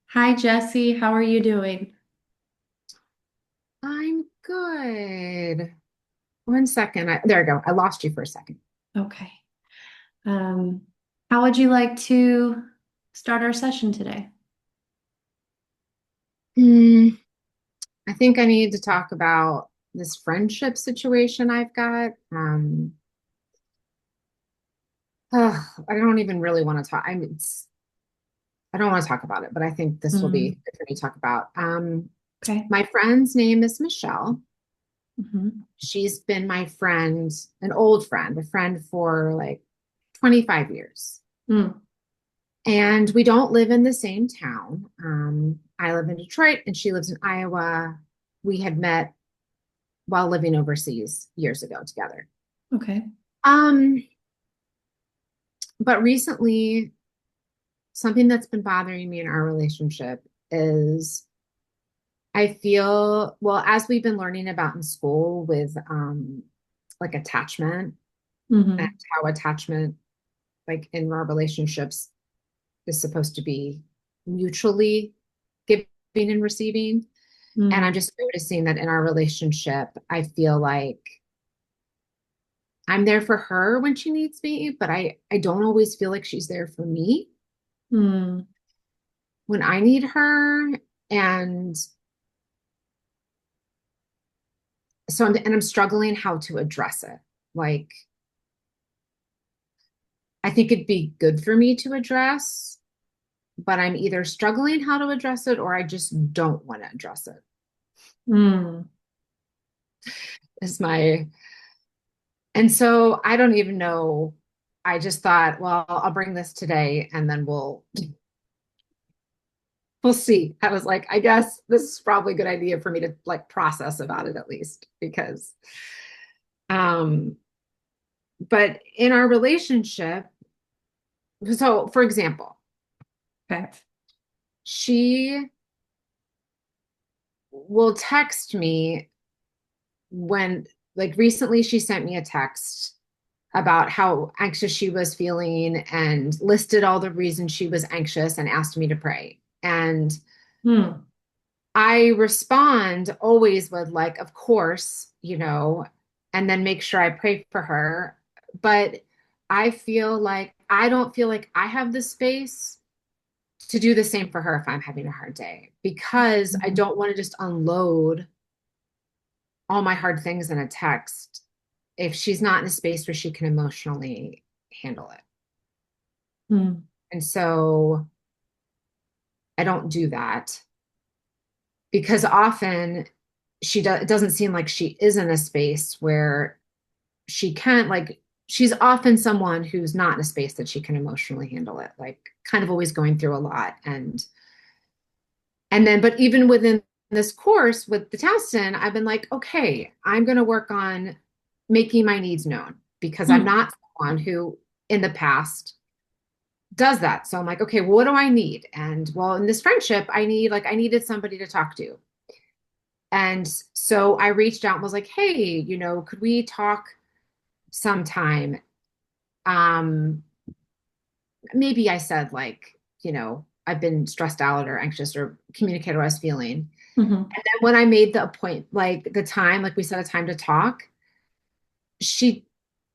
Hi, Jesse. How are you doing? I'm good. One second. There I go. I lost you for a second. Okay. Um, how would you like to start our session today? Hmm, I think I need to talk about this friendship situation I've got. I don't even really want to talk. I don't want to talk about it, but I think this will be Mm, good for me to talk about. okay. My friend's name is Michelle. Hmm. She's been my friend, an old friend, a friend for like 25 years. Mm, And we don't live in the same town. I live in Detroit and she lives in Iowa. We had met while living overseas years ago together. okay. Um, but recently, something that's been bothering me in our relationship is I feel, well, as we've been learning about in school with like attachment and Hmm. how attachment, like in our relationships, is supposed to be mutually giving and receiving. And I'm Mm, just noticing that in our relationship, I feel like I'm there for her when she needs me, but I don't always feel like she's there for me mm, when I need her. And I'm struggling how to address it. Like, I think it'd be good for me to address, but I'm either struggling how to address it or I just don't want to address it. mm. Is my And so I don't even know. I just thought, well, I'll bring this today and then we'll see. I was like, I guess this is probably a good idea for me to like process about it at least because um but in our relationship, so for example, Okay. she will text me when like recently she sent me a text about how anxious she was feeling and listed all the reasons she was anxious and asked me to pray. And Mm, I respond always with, like, of course, and then make sure I pray for her. But I don't feel like I have the space to do the same for her if I'm having a hard day because I mhm, don't want to just unload all my hard things in a text if she's not in a space where she can emotionally handle it. mm, And so I don't do that because often it doesn't seem like she is in a space where she can't, like, she's often someone who's not in a space that she can emotionally handle it, like kind of always going through a lot. But even within this course with the Towson, I've been like, okay, I'm going to work on making my needs known because I'm mm, not someone who in the past does that. So I'm like, okay, well, what do I need? And well, in this friendship, I needed somebody to talk to. And so I reached out and was like, hey, could we talk sometime? Um, Maybe I said, like, I've been stressed out or anxious or communicated what I was feeling. mhm, And then when I made the appointment, like the time, like we set a time to talk, she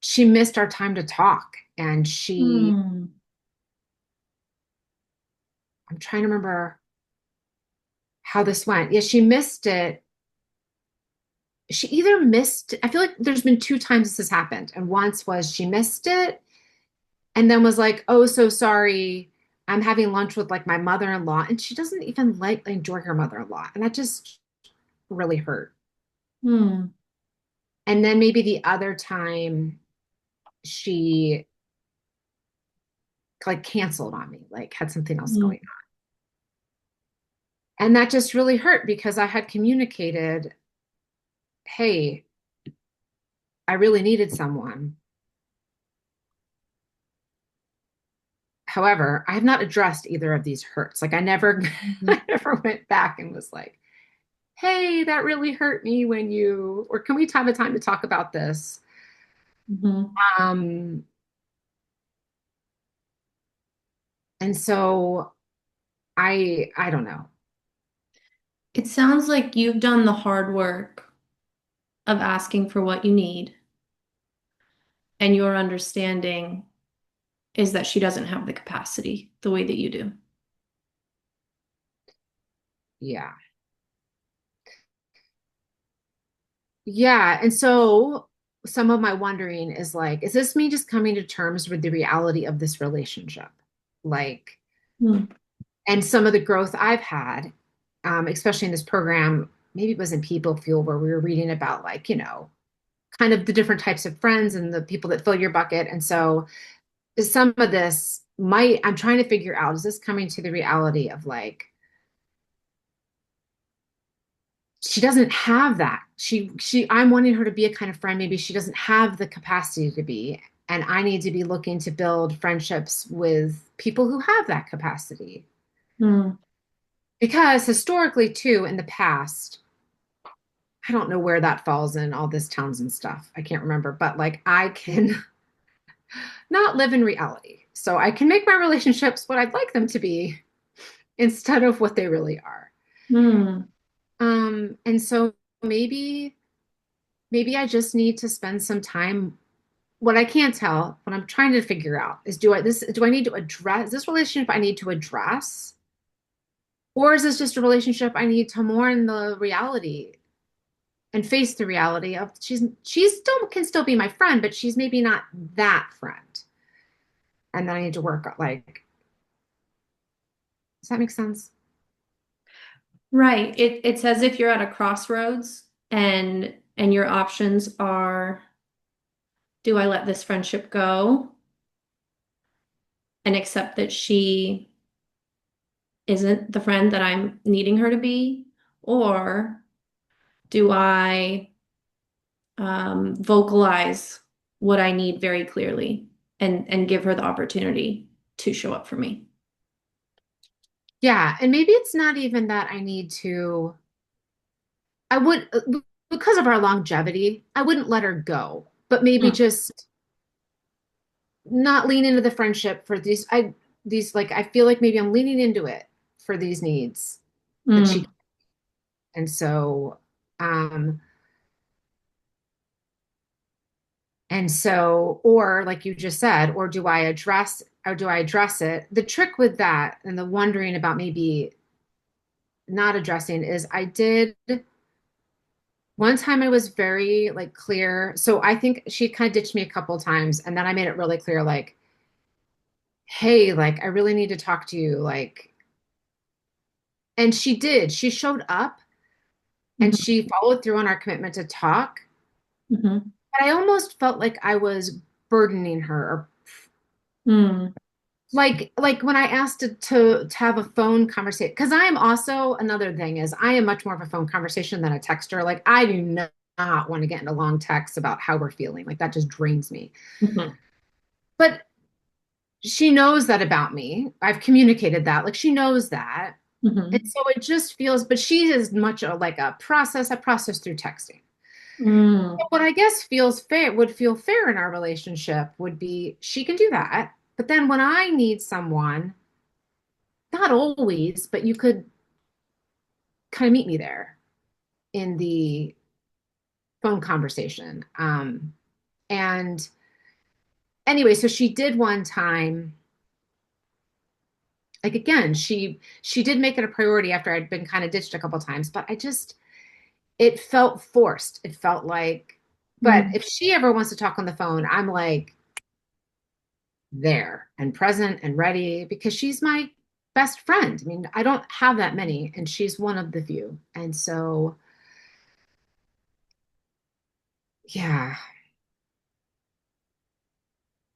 she missed our time to talk. And mm, I'm trying to remember how this went. Yeah, she missed it. She either missed, I feel like there's been two times this has happened. And once was she missed it and then was like, oh, so sorry. I'm having lunch with like my mother-in-law. And she doesn't even like enjoy her mother-in-law. And that just really hurt. mm, And then maybe the other time she like canceled on me, like had something else going mm, on. And that just really hurt because I had communicated, hey, I really needed someone. However, I have not addressed either of these hurts. Like I never mhm, I never went back and was like, hey, that really hurt me when or can we have a time to talk about this? mhm, Um, and so I don't know. It sounds like you've done the hard work of asking for what you need, and your understanding is that she doesn't have the capacity the way that you do. Yeah. Yeah. And so some of my wondering is like, is this me just coming to terms with the reality of this relationship? Like, Hmm. and some of the growth I've had, especially in this program, maybe it was in People Fuel where we were reading about like, kind of the different types of friends and the people that fill your bucket. And so some of this might, I'm trying to figure out, is this coming to the reality of like, she doesn't have that. I'm wanting her to be a kind of friend. Maybe she doesn't have the capacity to be. And I need to be looking to build friendships with people who have that capacity. Hmm. Because historically, too, in the past, I don't know where that falls in all this Townsend stuff. I can't remember, but like I can not live in reality. So I can make my relationships what I'd like them to be instead of what they really are. Hmm. And so maybe I just need to spend some time. What I can't tell, what I'm trying to figure out is do I need to address this relationship I need to address? Or is this just a relationship I need to mourn the reality and face the reality of she's still can still be my friend, but she's maybe not that friend. And then I need to work like, does that make sense? Right. It's as if you're at a crossroads and your options are, do I let this friendship go and accept that she isn't the friend that I'm needing her to be? Or do I vocalize what I need very clearly and give her the opportunity to show up for me? Yeah, and maybe it's not even that I need to I would because of our longevity, I wouldn't let her go, but maybe Mm, just not lean into the friendship for these like I feel like maybe I'm leaning into it for these needs that she mm, and so um or like you just said, or do I address it? The trick with that and the wondering about maybe not addressing is I did one time I was very like clear. So I think she kind of ditched me a couple of times and then I made it really clear like, hey, like I really need to talk to you. Like, and she did. She showed up and mhm, she followed through on our commitment to talk. mhm, But I almost felt like I was burdening her or mm, like when I asked to have a phone conversation, because I am also another thing is I am much more of a phone conversation than a texter. Like I do not want to get into long texts about how we're feeling. Like that just drains me. mhm, But she knows that about me. I've communicated that. Like she knows that. And mhm, so it just feels, but she is much like a process. I process through texting. mm, What I guess feels fair would feel fair in our relationship would be she can do that. But then when I need someone, not always, but you could kind of meet me there in the phone conversation. And anyway, so she did one time, like again, she did make it a priority after I'd been kind of ditched a couple times, but I just it felt forced. It felt like, but mm, if she ever wants to talk on the phone, I'm like there and present and ready because she's my best friend. I mean, I don't have that many, and she's one of the few. And so, yeah.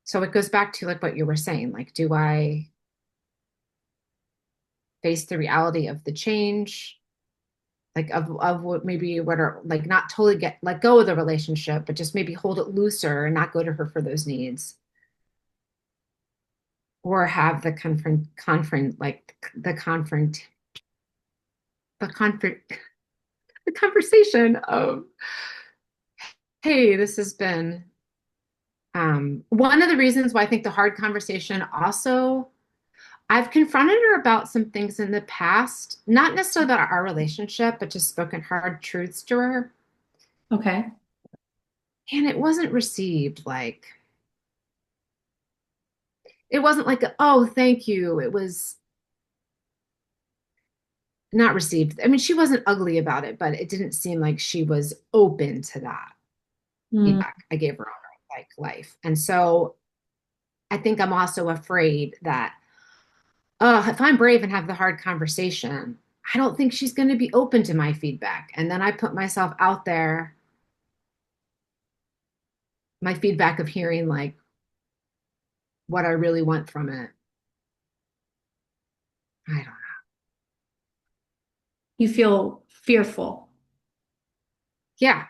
So it goes back to like what you were saying. Like, do I face the reality of the change? Like of what maybe what are like not totally get let go of the relationship, but just maybe hold it looser and not go to her for those needs. Or have the confront the conversation of, hey, this has been one of the reasons why I think the hard conversation also, I've confronted her about some things in the past, not necessarily about our relationship, but just spoken hard truths to her. Okay. And it wasn't received like, it wasn't like, oh, thank you. It was not received. I mean, she wasn't ugly about it, but it didn't seem like she was open to that Mm, feedback I gave her on her like life. And so I think I'm also afraid that if I'm brave and have the hard conversation, I don't think she's going to be open to my feedback. And then I put myself out there, my feedback of hearing like what I really want from it. I don't know. you feel fearful. Yeah,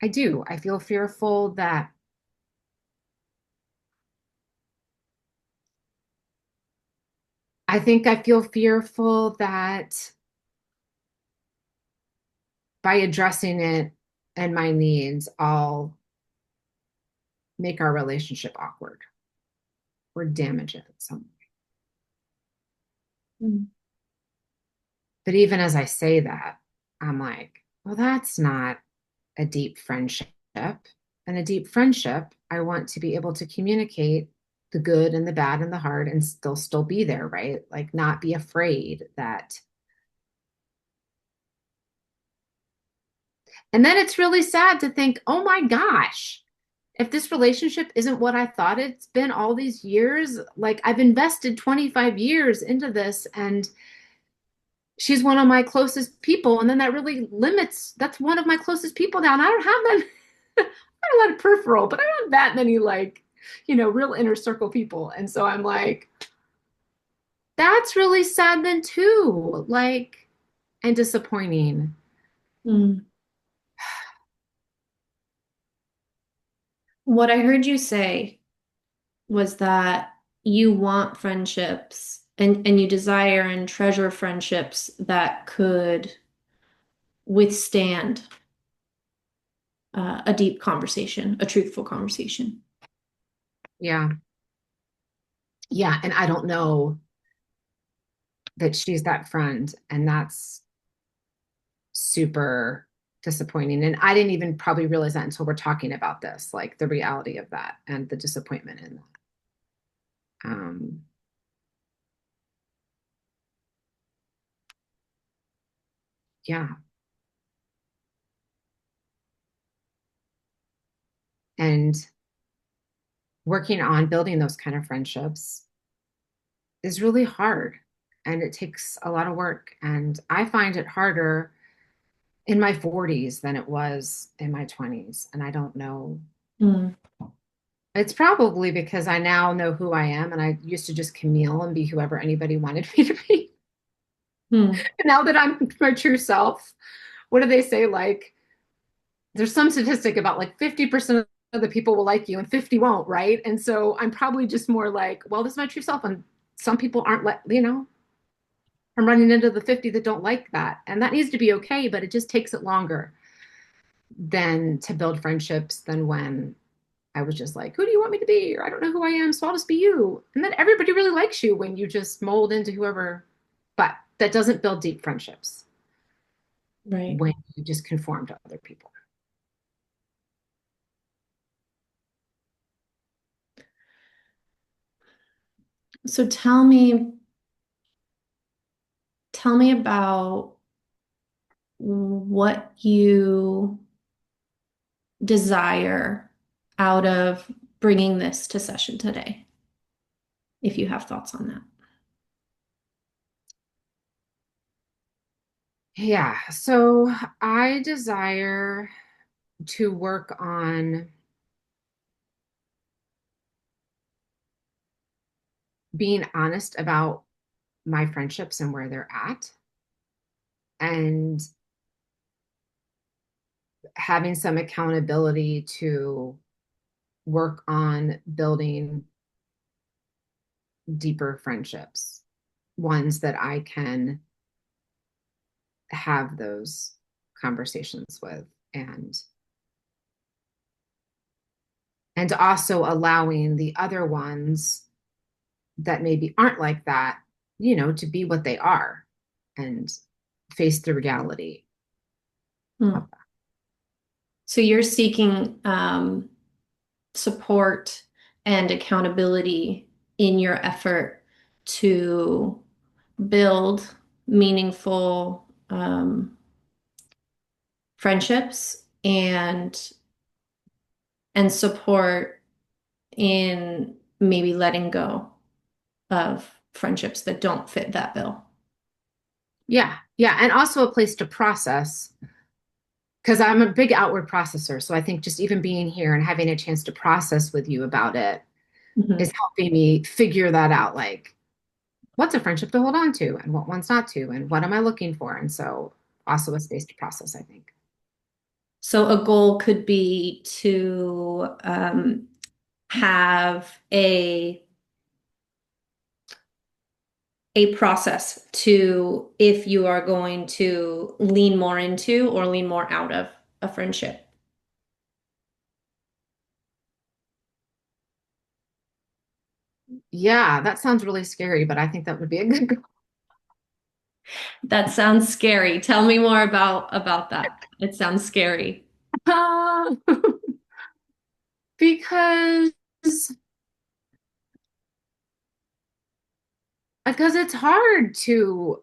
I do. I feel fearful that I feel fearful that by addressing it and my needs, I'll make our relationship awkward or damage it some. Mm. But even as I say that, I'm like, well, that's not a deep friendship. And a deep friendship, I want to be able to communicate the good and the bad and the hard and still be there, right? Like not be afraid that. And then it's really sad to think, oh my gosh, if this relationship isn't what I thought it's been all these years, like I've invested 25 years into this and she's one of my closest people. And then that really limits, that's one of my closest people now. And I don't have that, I have a lot of peripheral, but I don't have that many like, real inner circle people. And so I'm like, that's really sad then too. Like, and disappointing. Mm. What I heard you say was that you want friendships and you desire and treasure friendships that could withstand a deep conversation, a truthful conversation. Yeah. Yeah. And I don't know that she's that friend. And that's super disappointing. And I didn't even probably realize that until we're talking about this, like the reality of that and the disappointment in that. Um, yeah. And working on building those kind of friendships is really hard and it takes a lot of work. And I find it harder in my 40s than it was in my 20s. And I don't know. Mm. It's probably because I now know who I am and I used to just Camille and be whoever anybody wanted me to be. Mm. And now that I'm my true self, what do they say? Like, there's some statistic about like 50% of the people will like you and 50 won't, right? And so I'm probably just more like, well, this is my true self. And some people aren't, I'm running into the 50 that don't like that. And that needs to be okay, but it just takes it longer than to build friendships than when I was just like, who do you want me to be? Or I don't know who I am, so I'll just be you. And then everybody really likes you when you just mold into whoever, but that doesn't build deep friendships Right. when you just conform to other people. So tell me about what you desire out of bringing this to session today, if you have thoughts on that. Yeah, so I desire to work on being honest about my friendships and where they're at and having some accountability to work on building deeper friendships, ones that I can have those conversations with and and also allowing the other ones that maybe aren't like that, to be what they are and face the reality Hmm. of that. So you're seeking support and accountability in your effort to build meaningful friendships and support in maybe letting go of friendships that don't fit that bill. Yeah, yeah, and also a place to process because I'm a big outward processor. So I think just even being here and having a chance to process with you about it is Mhm. helping me figure that out. Like, what's a friendship to hold on to and what one's not to, and what am I looking for? And so also a space to process, I think. So a goal could be to have a process to if you are going to lean more into or lean more out of a friendship. Yeah, that sounds really scary, but I think that would be a good goal. That sounds scary. Tell me more about that. It sounds scary. because because it's hard to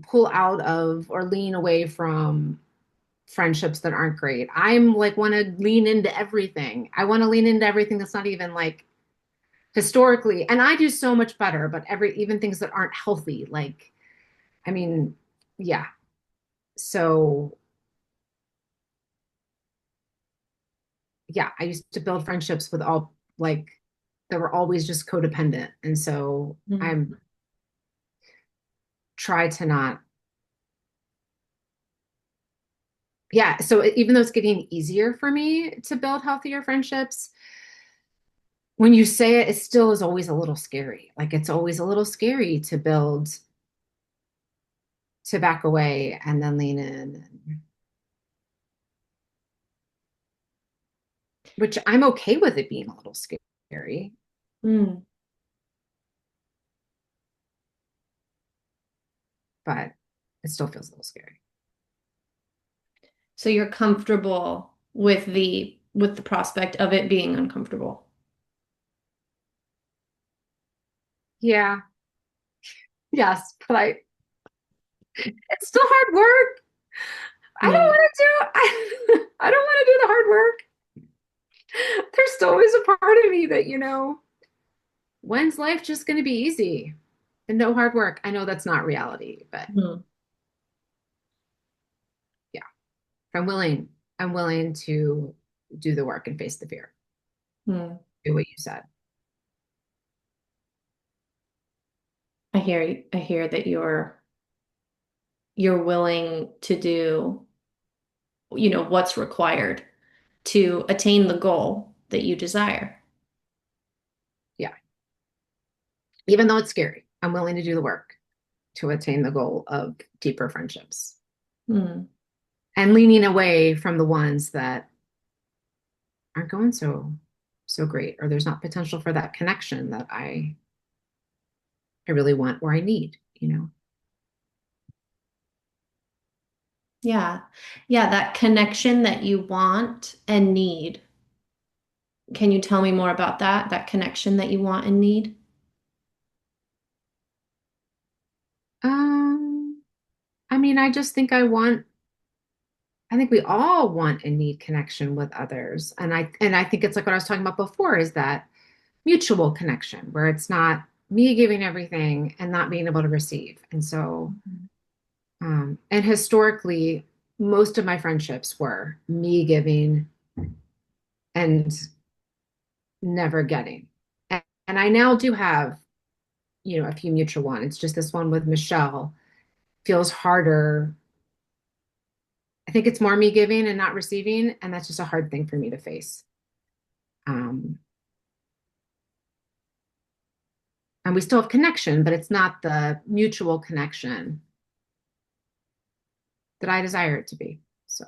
pull out of or lean away from friendships that aren't great. I'm like want to lean into everything. I want to lean into everything that's not even like historically, and I do so much better, but every even things that aren't healthy, like I mean, yeah. So yeah, I used to build friendships with all like that were always just codependent. And so Mm. I'm try to not, yeah. So even though it's getting easier for me to build healthier friendships, when you say it, it still is always a little scary. Like it's always a little scary to build, to back away and then lean in, which I'm okay with it being a little scary, Mm. but it still feels a little scary. So you're comfortable with the prospect of it being uncomfortable. Yeah, yes, but it's still hard work. I don't Yeah. want to do, I don't want to do the hard work. There's still always a part of me that, when's life just going to be easy and no hard work? I know that's not reality, but Mm. yeah, I'm willing to do the work and face the fear. Mm. Do what you said. I hear that you're willing to do, what's required to attain the goal that you desire. Yeah. Even though it's scary, I'm willing to do the work to attain the goal of deeper friendships Mm. and leaning away from the ones that aren't going so great, or there's not potential for that connection that I really want or I need. Yeah. Yeah, that connection that you want and need. Can you tell me more about that? That connection that you want and need? Um, I mean, I think we all want and need connection with others. And I think it's like what I was talking about before is that mutual connection where it's not me giving everything and not being able to receive. And so and historically most of my friendships were me giving and never getting. And I now do have, a few mutual ones. It's just this one with Michelle feels harder. I think it's more me giving and not receiving, and that's just a hard thing for me to face. Um, and we still have connection, but it's not the mutual connection that I desire it to be. So,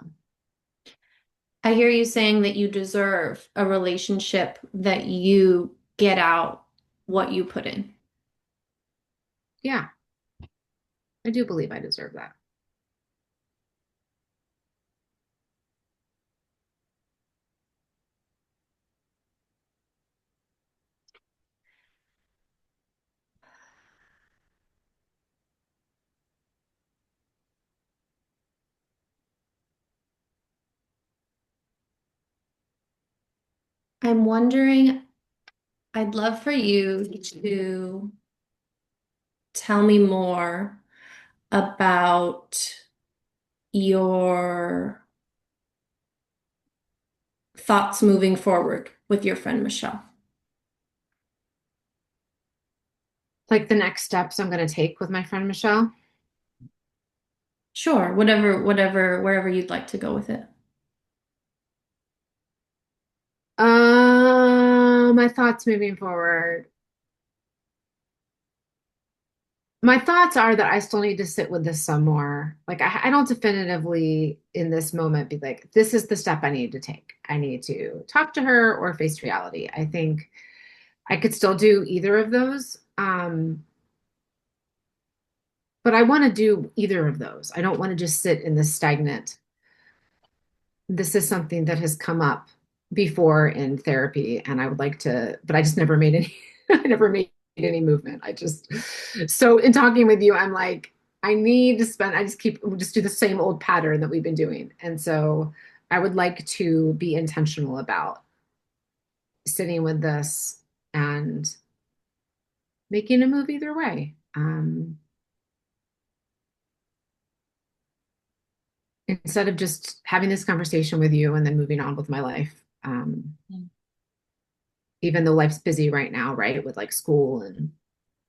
I hear you saying that you deserve a relationship that you get out. what you put in. Yeah, I do believe I deserve that. I'm wondering, I'd love for you to tell me more about your thoughts moving forward with your friend Michelle. Like the next steps I'm going to take with my friend Michelle. Sure, wherever you'd like to go with it. My thoughts moving forward. My thoughts are that I still need to sit with this some more. Like I don't definitively in this moment be like, this is the step I need to take. I need to talk to her or face reality. I think I could still do either of those. But I want to do either of those. I don't want to just sit in this stagnant. This is something that has come up before in therapy, and I would like to, but I just never made any, I never made any movement. I just, so in talking with you, I'm like, I need to spend, I just keep, just do the same old pattern that we've been doing. And so I would like to be intentional about sitting with this and making a move either way. Instead of just having this conversation with you and then moving on with my life. Even though life's busy right now, right, with like school and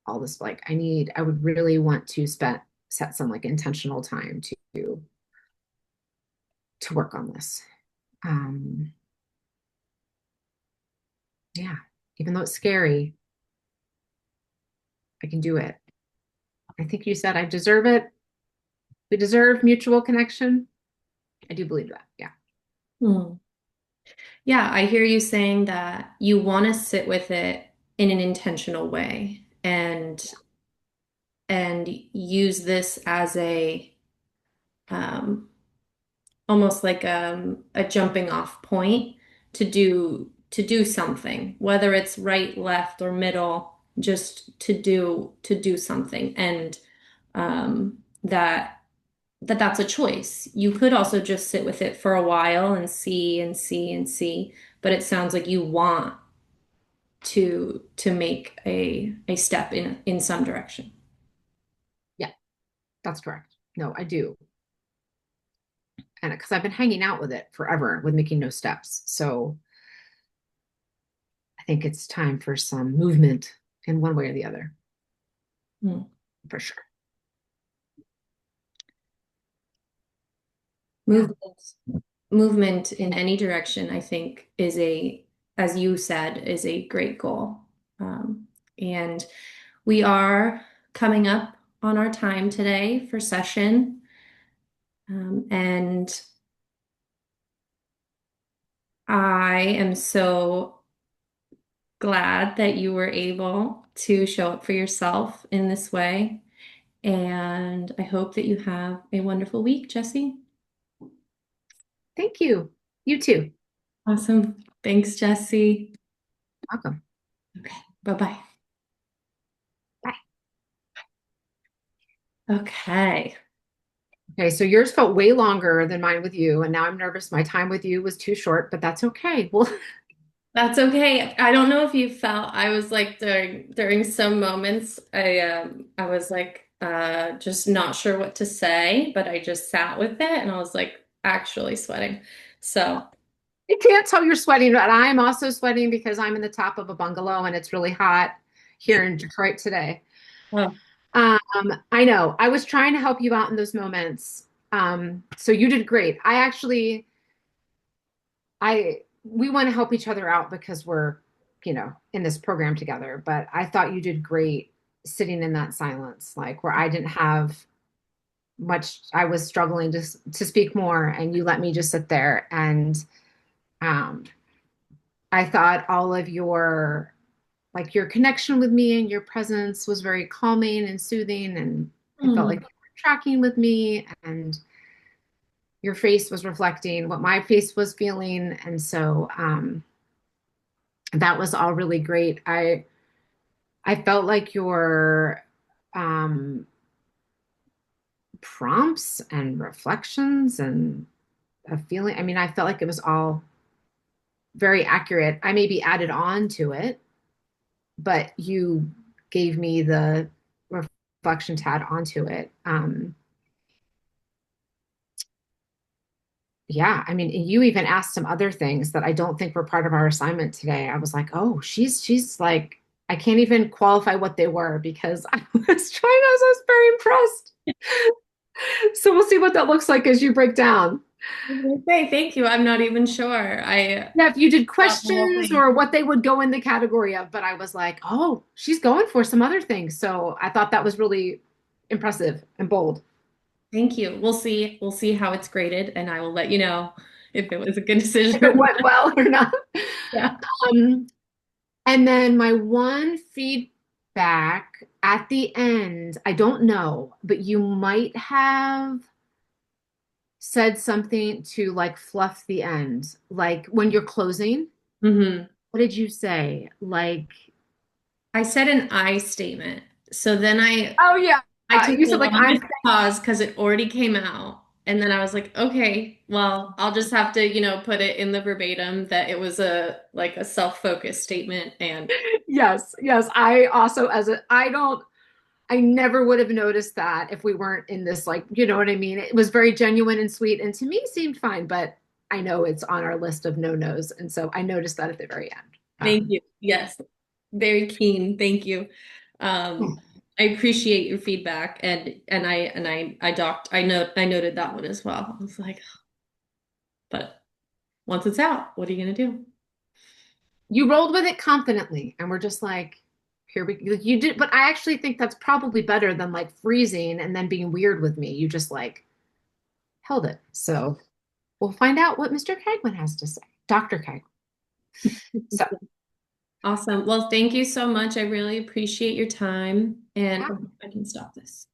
all this, like I would really want to set some like intentional time to work on this. Um, yeah, even though it's scary, I can do it. I think you said I deserve it. We deserve mutual connection. I do believe that. Yeah. Hmm. Yeah, I hear you saying that you want to sit with it in an intentional way and use this as a um, almost like a jumping off point to do something, whether it's right, left, or middle, just to do something, and that's a choice. You could also just sit with it for a while and see and see and see, but it sounds like you want to make a step in some direction. Yeah, that's correct. No, I do. And because I've been hanging out with it forever with making no steps. So I think it's time for some movement in one way or the other, Hmm. for sure. Yeah. Movement in any direction, I think, as you said, is a great goal. And we are coming up on our time today for session. And I am so glad that you were able to show up for yourself in this way. And I hope that you have a wonderful week, Jesse. Thank you. You too. Awesome. Thanks, Jesse. Welcome. Okay. Bye-bye. Bye. Okay. Okay, so yours felt way longer than mine with you, and now I'm nervous. My time with you was too short, but that's okay. Well, That's okay. I don't know if you felt I was like during some moments I was like just not sure what to say, but I just sat with it and I was like actually sweating. So, you can't tell you're sweating, but I'm also sweating because I'm in the top of a bungalow and it's really hot here in Detroit today. oh, Um, I know. I was trying to help you out in those moments. So you did great. I we want to help each other out because we're, in this program together, but I thought you did great sitting in that silence, like where I didn't have much, I was struggling to speak more and you let me just sit there. And um I thought all of your like your connection with me and your presence was very calming and soothing, and I felt like Mm. you were tracking with me, and your face was reflecting what my face was feeling. And so that was all really great. I felt like your um, prompts and reflections and a feeling. I mean, I felt like it was all very accurate. I maybe added on to it, but you gave me the reflection to add onto it. Yeah, I mean, you even asked some other things that I don't think were part of our assignment today. I was like, oh, she's like, I can't even qualify what they were because I was very impressed. So we'll see what that looks like as you break down. Okay, thank you. I'm not even sure. I Yeah, if you did thought the whole questions thing. or what they would go in the category of, but I was like, oh, she's going for some other things. So I thought that was really impressive and bold. Thank you. We'll see. We'll see how it's graded, and I will let you know if it was a good If it decision. went well or not. Yeah. Um, and then my one feedback at the end, I don't know, but you might have said something to like fluff the end. Like when you're closing, Hmm. what did you say? Like, I said an I statement. So then oh yeah, I took you the said like I'm longest pause because it already came out. And then I was like, okay, well, I'll just have to, put it in the verbatim that it was a like a self-focused statement. And yes, yes. I also as a I never would have noticed that if we weren't in this like, you know what I mean? It was very genuine and sweet and to me seemed fine, but I know it's on our list of no-nos. And so I noticed that at the very end. thank you. Yes, very keen. Thank you. Um, I appreciate your feedback and I noted that one as well. I was like, but once it's out, what are you gonna do? You rolled with it confidently and we're just like, here we you did, but I actually think that's probably better than like freezing and then being weird with me. You just like held it. So we'll find out what Mr. Kagman has to say. Dr. Kagman. So Awesome. Well, thank you so much. I really appreciate your time and yeah. I can stop this.